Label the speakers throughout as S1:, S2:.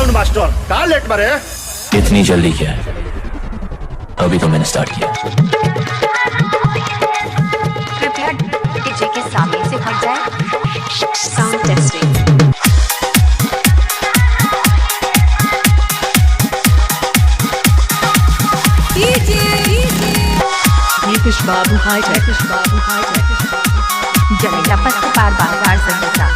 S1: Sound master का late मरे।
S2: इतनी जल्दी क्या है, अभी तो मैंने स्टार्ट किया।
S3: कृपया डीजे के सामने से हट जाए। Sound testing.
S4: नीतीश बाबू हाईटेक,
S3: जलेगा पस्त पार बाजार संदेशा।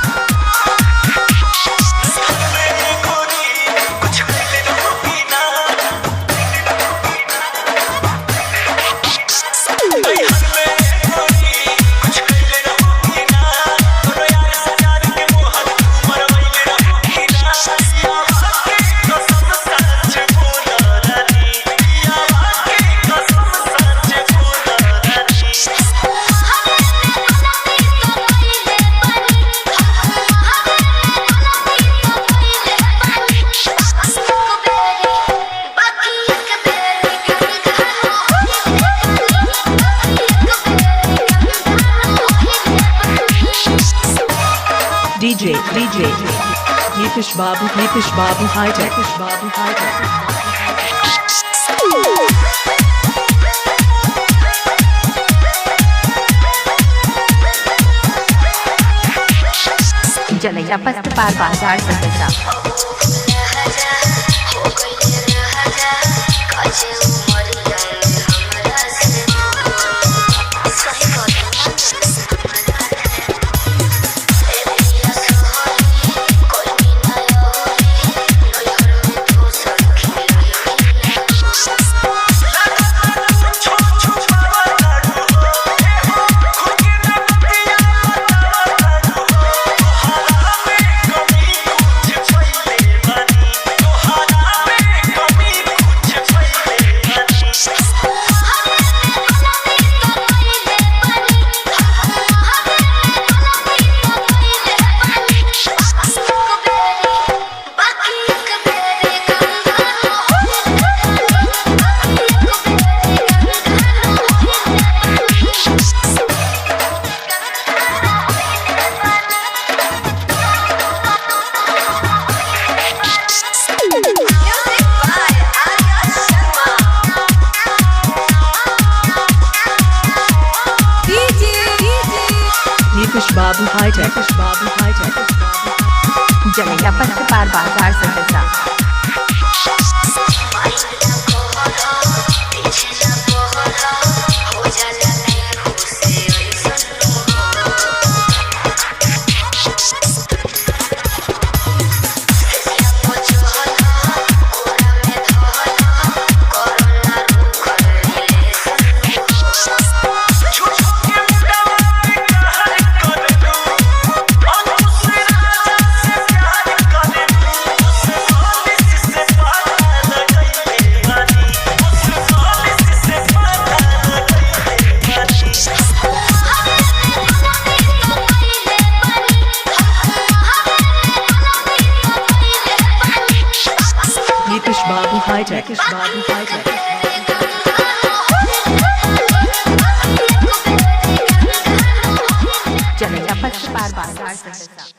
S4: DJ नीतीश बाबू हाईटेक,
S3: जलेगा पस्त पार बाजार संदेशा।
S4: नीतीश बाबू हाईटेक,
S3: जलेगा पस्त पार बाजार संदेशा।
S4: नीतीश बाबू हाईटेक,
S3: जलेगा पस्त पार बाजार संदेशा।